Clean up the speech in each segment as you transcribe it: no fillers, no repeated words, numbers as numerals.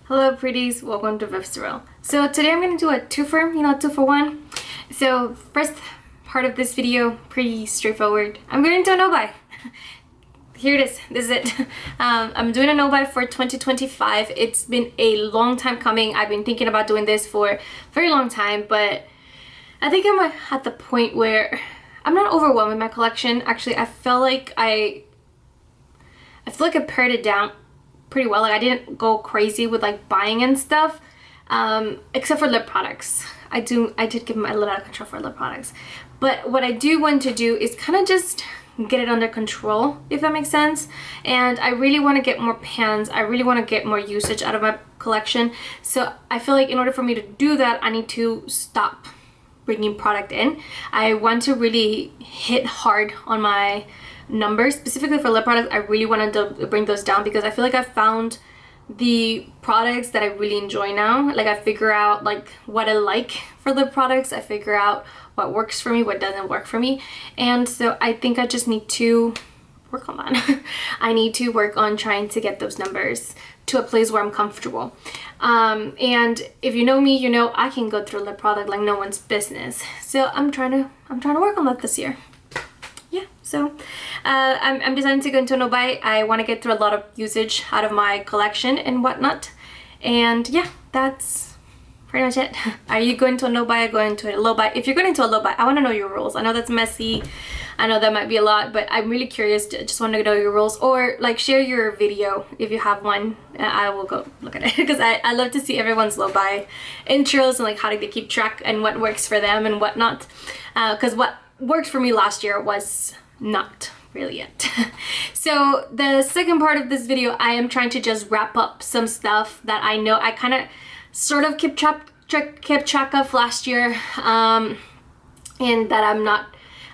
Hello pretties, welcome to Viv. So today I'm going to do a two for one. So first part of this video, pretty straightforward. I'm going to do a no-buy. Here it is, this is it. I'm doing a no-buy for 2025. It's been a long time coming. I've been thinking about doing this for a very long time, but I think I'm at the point where I'm not overwhelmed with my collection. Actually, I feel like I pared it down pretty well. Like I didn't go crazy with like buying and stuff, except for lip products. I did give my a little out of control for lip products, but what I do want to do is kind of just get it under control, if that makes sense. And I really want to get more pans. I really want to get more usage out of my collection. So I feel like in order for me to do that, I need to stop bringing product in. I want to really hit hard on my numbers, specifically for lip products. I really wanted to bring those down because I feel like I found the products that I really enjoy now. Like I figure out like what I like for lip products. I figure out what works for me, what doesn't work for me. And so I think I just need to work on that. I need to work on trying to get those numbers to a place where I'm comfortable. And if you know me, you know I can go through a lip product like no one's business. So I'm trying to work on that this year. Yeah, so I'm deciding to go into a no-buy. I want to get through a lot of usage out of my collection and whatnot. And yeah, that's pretty much it. Are you going to a no-buy or going to a low-buy? If you're going into a low-buy, I want to know your rules. I know that's messy. I know that might be a lot, but I'm really curious. Just want to know your rules, or like share your video if you have one. I will go look at it because I love to see everyone's low-buy intros and like how do they keep track and what works for them and whatnot. Because what worked for me last year was not really it. So the second part of this video, I am trying to just wrap up some stuff that I know I kind of sort of kept track of last year, and that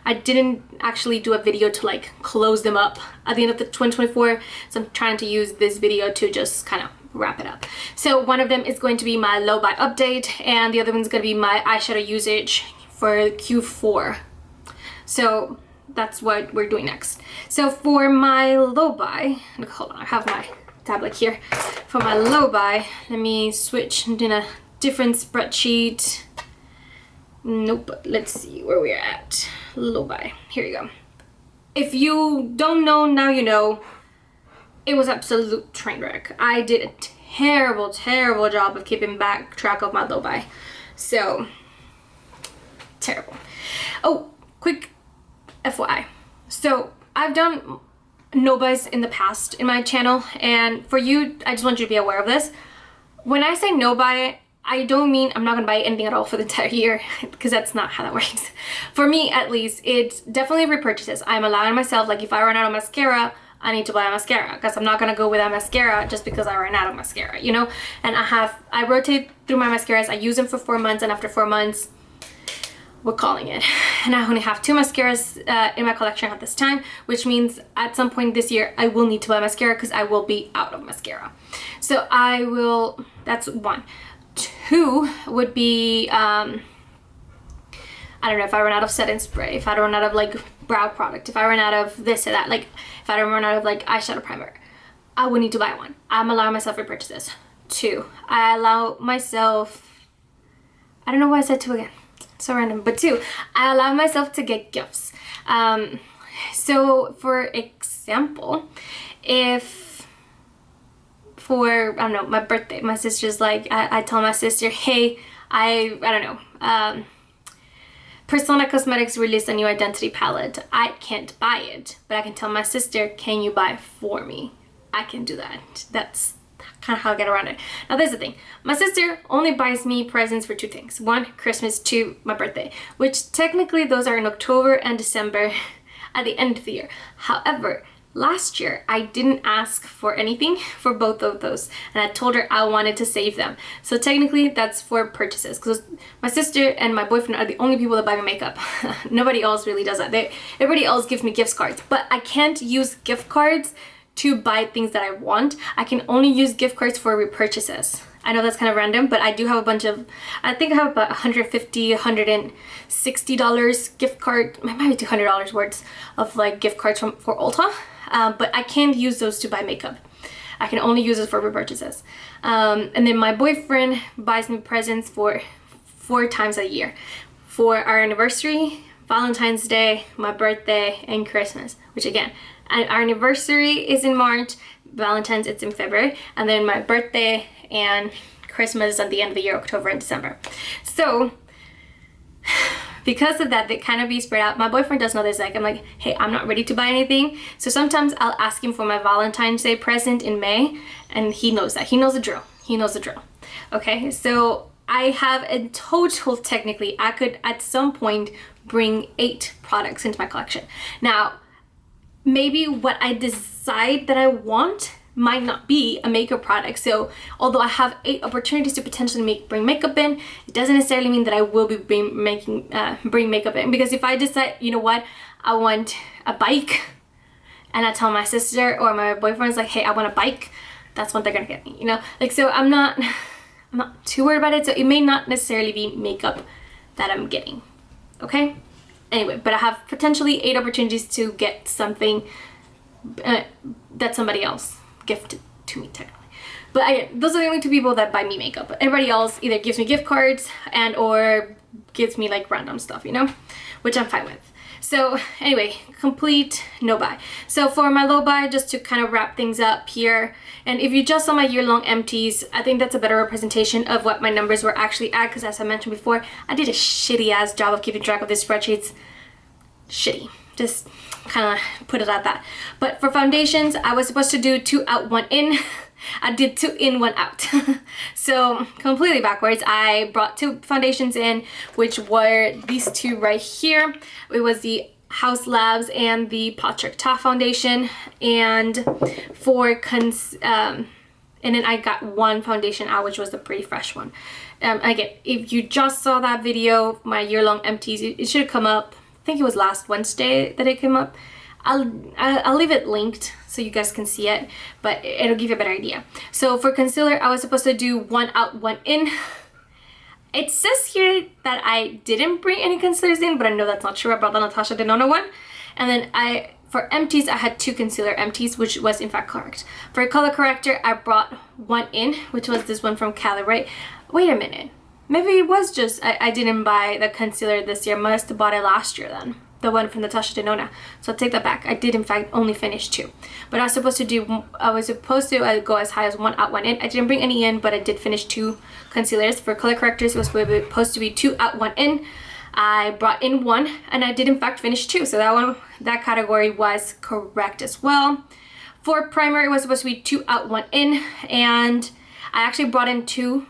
I didn't actually do a video to like close them up at the end of the 2024. So I'm trying to use this video to just kind of wrap it up. So one of them is going to be my low buy update, and the other one's going to be my eyeshadow usage for Q4. So that's what we're doing next. So for my low buy, hold on, I have my tablet here. For my low buy, let me switch into a different spreadsheet. Nope, let's see where we're at. Low buy, here you go. If you don't know, now you know. It was absolute train wreck. I did a terrible job of keeping back track of my low buy. So, terrible. Oh, quick FYI. So I've done no-buys in the past in my channel, and for you, I just want you to be aware of this. When I say no-buy, I don't mean I'm not gonna buy anything at all for the entire year, because that's not how that works. For me, at least, it's definitely repurchases. I'm allowing myself, like if I run out of mascara, I need to buy a mascara, because I'm not gonna go with a mascara just because I ran out of mascara, you know? And I rotate through my mascaras. I use them for 4 months, and after 4 months, we're calling it. And I only have 2 mascaras in my collection at this time, which means at some point this year I will need to buy mascara because I will be out of mascara. So that's 1. 2 would be I don't know, if I run out of setting spray, if I run out of like brow product, if I run out of this or that, like if I run out of like eyeshadow primer, I would need to buy one. I'm allowing myself repurchases. 2, I allow myself, I don't know why I said 2 again. So random, but 2, I allow myself to get gifts. So for example, if for, I don't know, my birthday, my sister's like, I tell my sister, hey, I don't know, Persona Cosmetics released a new identity palette. I can't buy it, but I can tell my sister, can you buy it for me? I can do that. That's kind of how I get around it. Now there's the thing, my sister only buys me presents for 2 things. 1, Christmas, 2, my birthday, which technically those are in October and December at the end of the year. However, last year I didn't ask for anything for both of those, and I told her I wanted to save them. So technically that's for purchases, because my sister and my boyfriend are the only people that buy me makeup. Nobody else really does that. Everybody else gives me gift cards, but I can't use gift cards to buy things that I want. I can only use gift cards for repurchases. I know that's kind of random, but I do have a bunch of, I think I have about $150, $160 gift card, maybe $200 worth of like gift cards for Ulta, but I can't use those to buy makeup. I can only use it for repurchases. And then my boyfriend buys me presents for 4 times a year. For our anniversary, Valentine's Day, my birthday, and Christmas. Which again, our anniversary is in March, Valentine's it's in February, and then my birthday and Christmas at the end of the year, October and December. So because of that, they kind of be spread out. My boyfriend does know this. Like, I'm like, hey, I'm not ready to buy anything. So sometimes I'll ask him for my Valentine's Day present in May, and he knows that. He knows the drill. He knows the drill. Okay, so I have a total, technically, I could at some point bring 8 products into my collection. Now, maybe what I decide that I want might not be a makeup product. So although I have 8 opportunities to potentially bring makeup in, it doesn't necessarily mean that I will be bring makeup in. Because if I decide, you know what, I want a bike, and I tell my sister or my boyfriend's like, hey, I want a bike, that's what they're gonna get me, you know? Like, so I'm not too worried about it. So it may not necessarily be makeup that I'm getting, okay? Anyway, but I have potentially 8 opportunities to get something that somebody else gifted to me, technically. But again, those are the only 2 people that buy me makeup. Everybody else either gives me gift cards and or gives me like random stuff, you know, which I'm fine with. So anyway, complete no buy. So for my low buy, just to kind of wrap things up here, and if you just saw my year-long empties, I think that's a better representation of what my numbers were actually at, because as I mentioned before, I did a shitty ass job of keeping track of these spreadsheets. Shitty. Just kind of put it at that. But for foundations, I was supposed to do 2 out, 1 in. I did 2 in, 1 out. So completely backwards. I brought 2 foundations in, which were these 2 right here. It was the House Labs and the Pot Trick Top foundation. And and then I got 1 foundation out, which was the Pretty Fresh one. Again, if you just saw that video, my year-long empties, it should come up. I think it was last Wednesday that it came up. I'll leave it linked so you guys can see it, but it'll give you a better idea. So for concealer, I was supposed to do 1 out, 1 in. It says here that I didn't bring any concealers in, but I know that's not true. I brought the Natasha Denona one. And then for empties, I had 2 concealer empties, which was in fact correct. For a color corrector, I brought 1 in, which was this one from Cali, right? Wait a minute. Maybe it was just, I didn't buy the concealer this year. Must have bought it last year then. The one from Natasha Denona. So I'll take that back. I did in fact only finish 2. But I was supposed to go as high as 1 out, 1 in. I didn't bring any in, but I did finish 2 concealers. For color correctors, it was supposed to be 2 out, 1 in. I brought in 1, and I did in fact finish 2. So that category was correct as well. For primer, it was supposed to be 2 out, 1 in. And I actually brought in 2.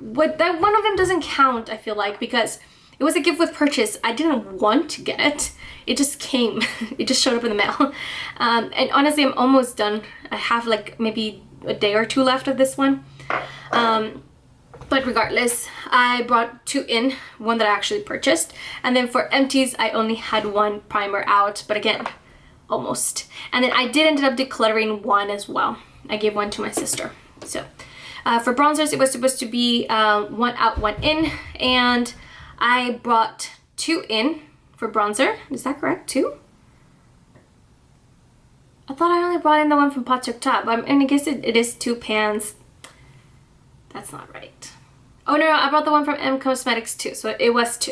But that one of them doesn't count, I feel like, because it was a gift with purchase. I didn't want to get it. It just came. It just showed up in the mail. And honestly, I'm almost done. I have like maybe a day or 2 left of this one. But regardless, I brought 2 in, 1 that I actually purchased. And then for empties, I only had 1 primer out. But again, almost. And then I did end up decluttering 1 as well. I gave 1 to my sister. So for bronzers, it was supposed to be 1 out, 1 in. And I brought 2 in for bronzer. Is that correct? 2? I thought I only brought in the one from Pot Trick Top. And I guess it is 2 pans. That's not right. Oh no, I brought the one from M Cosmetics too. So it was 2.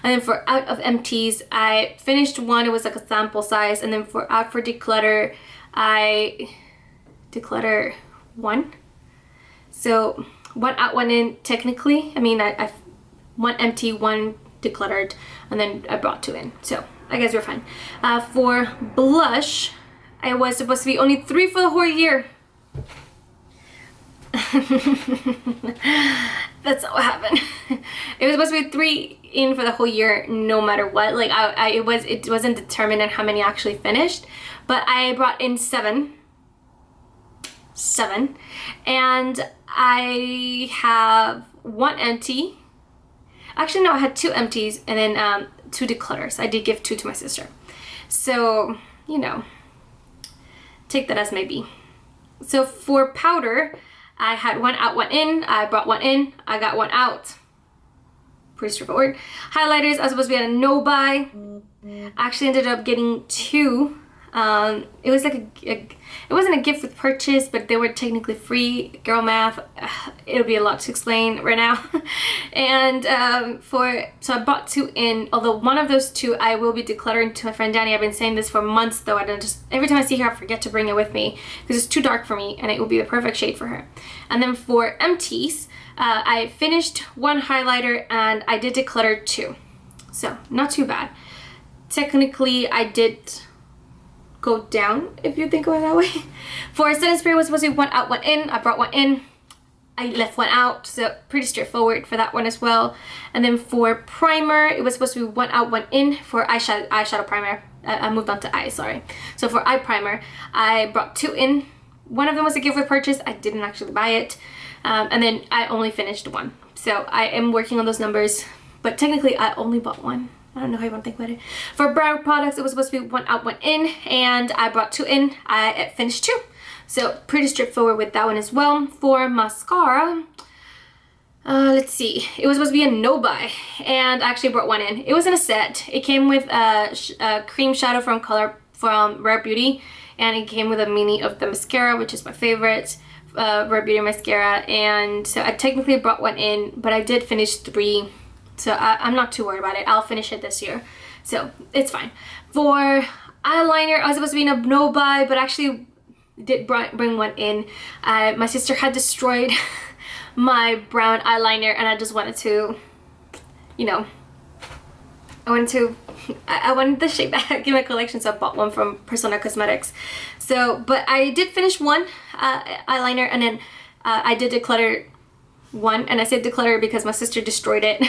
And then for out of empties, I finished 1. It was like a sample size. And then for out for declutter, I declutter 1. So 1 out, 1 in technically. I mean, I 1 empty, 1 decluttered, and then I brought 2 in. So I guess we're fine. For blush, I was supposed to be only 3 for the whole year. That's not what happened. It was supposed to be 3 in for the whole year, no matter what. Like it wasn't determined on how many I actually finished, but I brought in 7, and I have 1 empty. Actually, no, I had 2 empties and then 2 declutters. I did give 2 to my sister. So, you know, take that as maybe. So for powder, I had 1 out, 1 in. I brought 1 in. I got 1 out. Pretty straightforward. Highlighters, I was supposed to be at a no buy. I actually ended up getting 2 It was like it wasn't a gift with purchase, but they were technically free. Girl math, it'll be a lot to explain right now. And so I bought 2 in, although one of those 2 I will be decluttering to my friend Danny. I've been saying this for months though. I don't just, every time I see her I forget to bring it with me because it's too dark for me and it will be the perfect shade for her. And then for Empties, I finished 1 highlighter and I did declutter 2. So not too bad. Technically I did go down if you think about it that way. For setting spray, it was supposed to be 1 out, 1 in. I brought 1 in. I left 1 out, so pretty straightforward for that one as well. And then for primer, it was supposed to be 1 out, 1 in for eyeshadow primer. I moved on to eye, sorry. So for eye primer, I brought 2 in. One of them was a gift with purchase. I didn't actually buy it. And then I only finished 1. So I am working on those numbers, but technically I only bought 1. I don't know how you want to think about it. For brow products, it was supposed to be 1 out, 1 in, and I brought 2 in. I finished 2. So pretty straightforward with that one as well. For mascara, let's see. It was supposed to be a no buy, and I actually brought 1 in. It was in a set. It came with a cream shadow from Rare Beauty, and it came with a mini of the mascara, which is my favorite. Rare Beauty mascara, and so I technically brought 1 in, but I did finish 3. So I'm not too worried about it. I'll finish it this year. So it's fine. For eyeliner, I was supposed to be in a no buy, but actually did bring 1 in. My sister had destroyed my brown eyeliner and I just wanted to, you know, I wanted the shade back in my collection, so I bought 1 from Persona Cosmetics. So, but I did finish 1 eyeliner, and then I did declutter 1, and I said declutter because my sister destroyed it.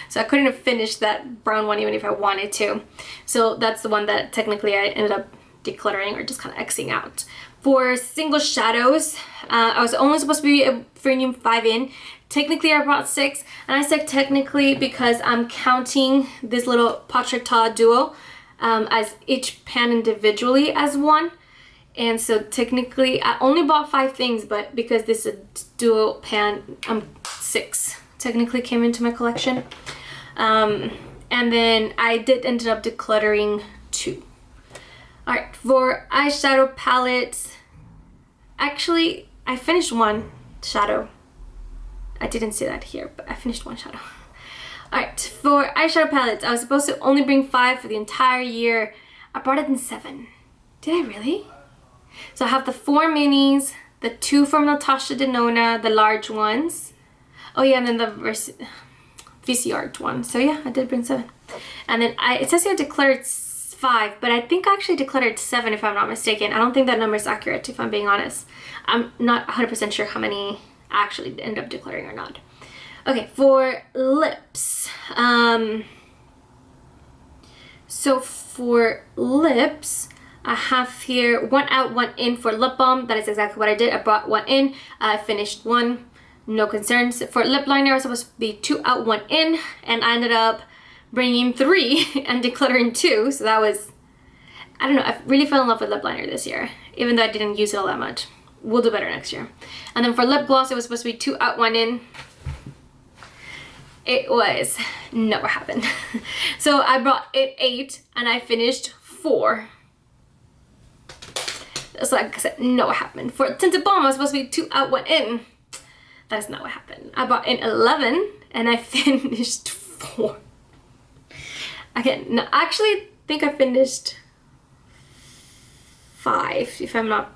So I couldn't have finished that brown one even if I wanted to. So that's the one that technically I ended up decluttering or just kind of Xing out. For single shadows, I was only supposed to be bringing 5 in. Technically I brought 6, and I said technically because I'm counting this little Patrita duo as each pan individually as 1. And so technically I only bought 5 things, but because this is a dual pan, 6 technically came into my collection. And then I did end up decluttering 2. Alright, for eyeshadow palettes, actually I finished 1 shadow. I didn't say that here, but I finished 1 shadow. Alright, for eyeshadow palettes, I was supposed to only bring 5 for the entire year. I brought it in 7. Did I really? So I have the 4 minis, the 2 from Natasha Denona, the large ones. Oh yeah, and then the VCR one. So yeah, I did bring 7. And then it says here I declared 5, but I think I actually declared 7 if I'm not mistaken. I don't think that number is accurate if I'm being honest. I'm not 100% sure how many I actually end up declaring or not. Okay, for lips. So for lips, I have here 1 out, 1 in for lip balm. That is exactly what I did. I brought 1 in. I finished 1. No concerns. For lip liner, I was supposed to be 2 out, 1 in, and I ended up bringing 3 and decluttering 2. So that was, I don't know, I really fell in love with lip liner this year, even though I didn't use it all that much. We'll do better next year. And then for lip gloss, it was supposed to be 2 out, 1 in. It was never happened. So I brought it 8 and I finished 4. So like I said, no what happened. For tinted balm, I was supposed to be 2 out, 1 in. That is not what happened. I brought in 11 and I finished 4. Again, no, I actually think I finished 5 if I'm not,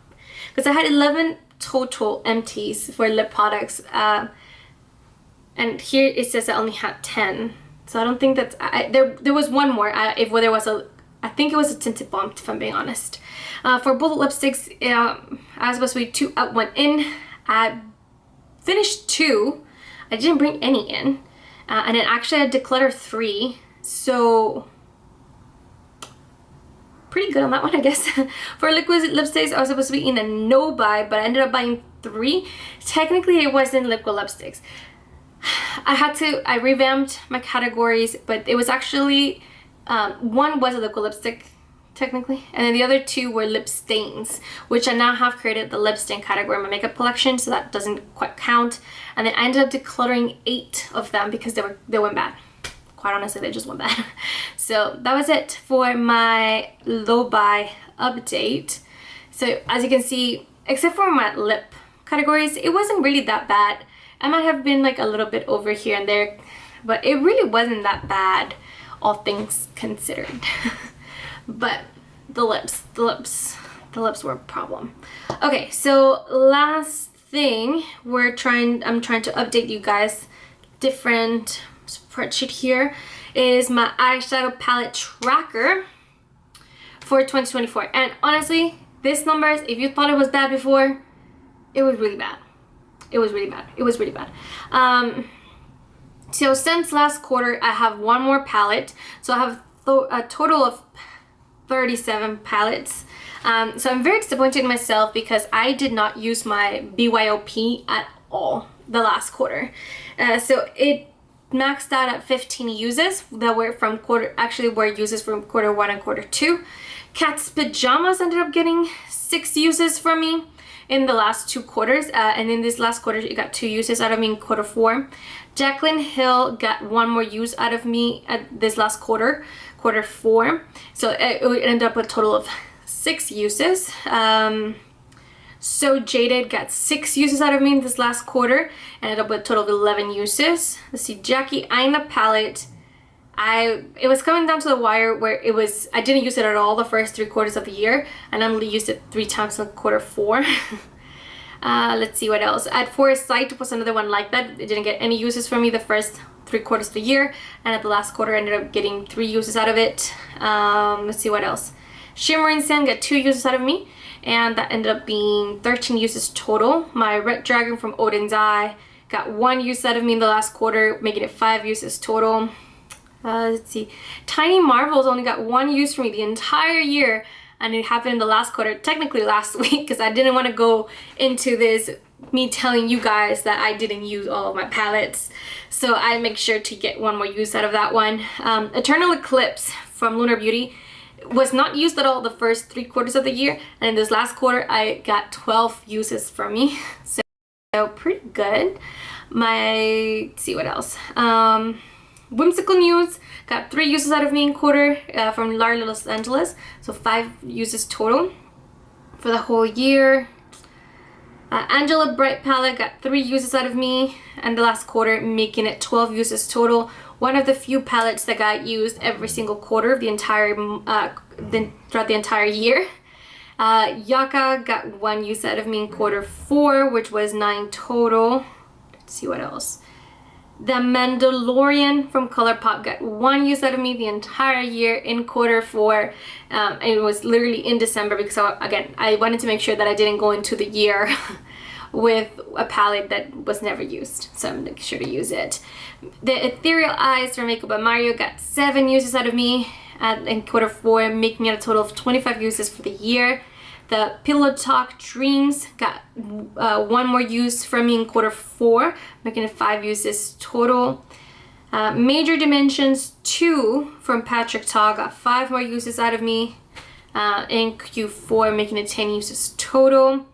because I had 11 total empties for lip products, and here it says I only had 10, so I don't think that's, there was one more, I think it was a tinted balm if I'm being honest. For bullet lipsticks, I was supposed to be 2 out, 1 in. I finished 2. I didn't bring any in, and then actually I decluttered 3, so pretty good on that one, I guess. For liquid lipsticks, I was supposed to be in a no buy, but I ended up buying 3. Technically, it wasn't liquid lipsticks. I revamped my categories, but it was actually, 1 was a liquid lipstick, technically, and then the other 2 were lip stains, which I now have created the lip stain category in my makeup collection, so that doesn't quite count. And then I ended up decluttering 8 of them because they went bad. Quite honestly, they just went bad. So that was it for my low buy update. So as you can see, except for my lip categories, it wasn't really that bad. I might have been like a little bit over here and there, but it really wasn't that bad, all things considered. But the lips were a problem. Okay, so last thing I'm trying to update you guys, different spreadsheet here, is my eyeshadow palette tracker for 2024. And honestly, this numbers, if you thought it was bad before, it was really bad. It was really bad. It was really bad. So since last quarter, I have one more palette. So I have a total of 37 palettes. So I'm very disappointed in myself because I did not use my BYOP at all the last quarter. So it maxed out at 15 uses that were from uses from quarter 1 and quarter 2. Cat's Pajamas ended up getting 6 uses from me in the last 2 quarters, and in this last quarter it got 2 uses out of me in quarter 4. Jaclyn Hill got 1 more use out of me at this last quarter 4. So it ended up with a total of 6 uses. So Jaded got 6 uses out of me in this last quarter, ended up with a total of 11 uses. Let's see, Jackie Aina palette, it was coming down to the wire where I didn't use it at all the first 3 quarters of the year, and I only used it 3 times in quarter 4. Let's see what else. At Foresight was another one like that. It didn't get any uses from me the first 3 quarters of the year, and at the last quarter I ended up getting 3 uses out of it. Let's see what else. Shimmering Sand got 2 uses out of me, and that ended up being 13 uses total. My Red Dragon from Odin's Eye got 1 use out of me in the last quarter, making it 5 uses total. Let's see, Tiny Marvels only got 1 use from me the entire year, and it happened in the last quarter, technically last week, because I didn't want to go into this me telling you guys that I didn't use all of my palettes, so I make sure to get 1 more use out of that one. Eternal Eclipse from Lunar Beauty was not used at all the first 3 quarters of the year, and in this last quarter I got 12 uses from me, so pretty good. Let's see what else. Whimsical News got 3 uses out of me in quarter from Larry Los Angeles, so 5 uses total for the whole year. Angela Bright palette got 3 uses out of me and the last quarter, making it 12 uses total. One of the few palettes that got used every single quarter of the entire throughout the entire year. Yaka got 1 use out of me in quarter 4, which was 9 total. Let's see what else. The Mandalorian from ColourPop got 1 use out of me the entire year in quarter 4. It was literally in December because I wanted to make sure that I didn't go into the year with a palette that was never used, so I'm making sure to use it. The Ethereal Eyes from Makeup by Mario got 7 uses out of me in quarter 4, making it a total of 25 uses for the year. The Pillow Talk Dreams got 1 more use from me in quarter 4, making it 5 uses total. Major Dimensions 2 from Patrick Ta got 5 more uses out of me in Q4, making it 10 uses total.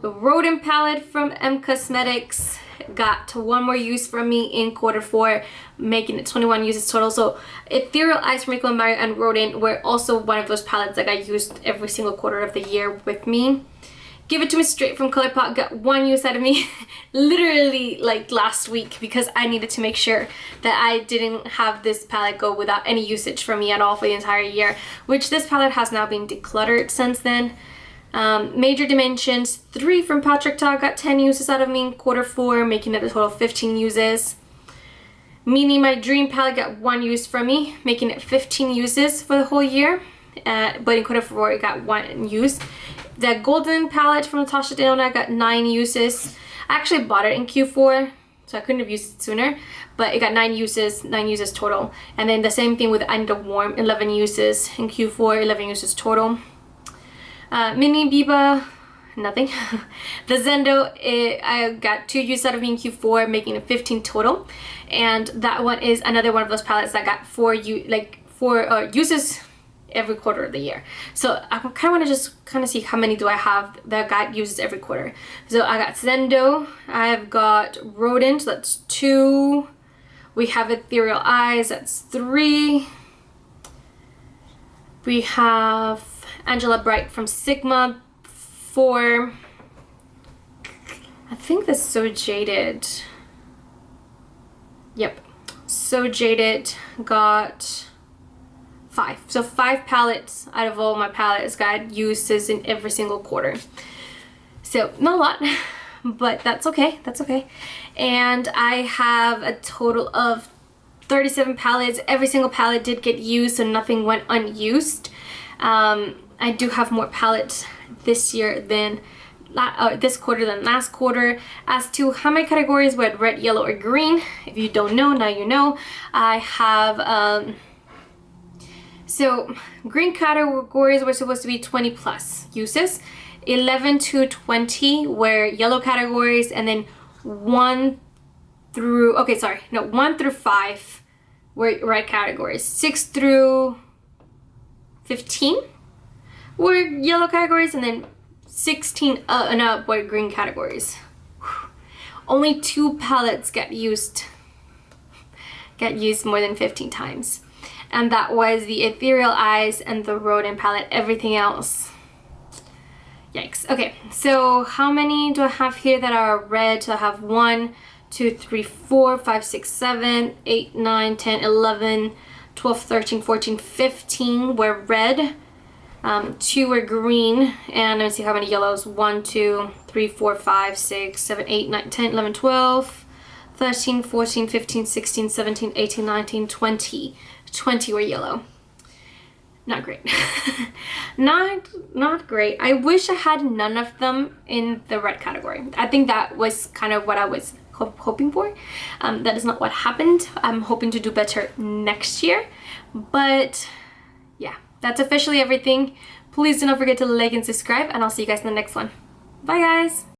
The Rodent palette from M Cosmetics got 1 more use from me in quarter 4, making it 21 uses total. So Ethereal Eyes from Makeup by Mario and Rodent were also one of those palettes that got used every single quarter of the year with me. Give It To Me Straight from ColourPop got 1 use out of me literally like last week, because I needed to make sure that I didn't have this palette go without any usage from me at all for the entire year, which this palette has now been decluttered since then. Major Dimensions 3 from Patrick Ta got 10 uses out of me in quarter 4, making it a total of 15 uses. Meaning My Dream palette got 1 use from me, making it 15 uses for the whole year. But in quarter 4 it got 1 use. The Golden palette from Natasha Denona got 9 uses. I actually bought it in Q4, so I couldn't have used it sooner, but it got 9 uses total. And then the same thing with I Need a Warm, 11 uses in Q4, 11 uses total. Mini Biba, nothing. The Zendo, I got 2 uses out of me in Q4, making it 15 total. And that one is another one of those palettes that got 4 uses every quarter of the year. So I kind of want to just kind of see how many do I have that got uses every quarter. So I got Zendo, I've got Rodent, that's 2. We have Ethereal Eyes, that's 3. We have Angela Bright from Sigma for, I think that's So Jaded. Yep, So Jaded got 5. So 5 palettes out of all my palettes got uses in every single quarter. So not a lot, but that's okay, that's okay. And I have a total of 37 palettes. Every single palette did get used, so nothing went unused. I do have more palettes this year than this quarter than last quarter. As to how many categories were red, yellow, or green, if you don't know, now you know. I have so green categories were supposed to be 20 plus uses. 11 to 20 were yellow categories, and then 1 through 5 were red categories. 6 through 15 were yellow categories, and then 16 and up were green categories. Whew. Only 2 palettes got used more than 15 times. And that was the Ethereal Eyes and the Rodent palette. Everything else, yikes. Okay, so how many do I have here that are red? So I have 1, 2, 3, 4, 5, 6, 7, 8, 9, 10, 11, 12, 13, 14, 15 were red. 2 were green, and let me see how many yellows. 1, 2, 3, 4, 5, 6, 7, 8, 9, 10, 11, 12, 13, 14, 15, 16, 17, 18, 19, 20. 20 were yellow. Not great. not great. I wish I had none of them in the red category. I think that was kind of what I was hoping for. That is not what happened. I'm hoping to do better next year. But yeah, that's officially everything. Please do not forget to like and subscribe, and I'll see you guys in the next one. Bye guys!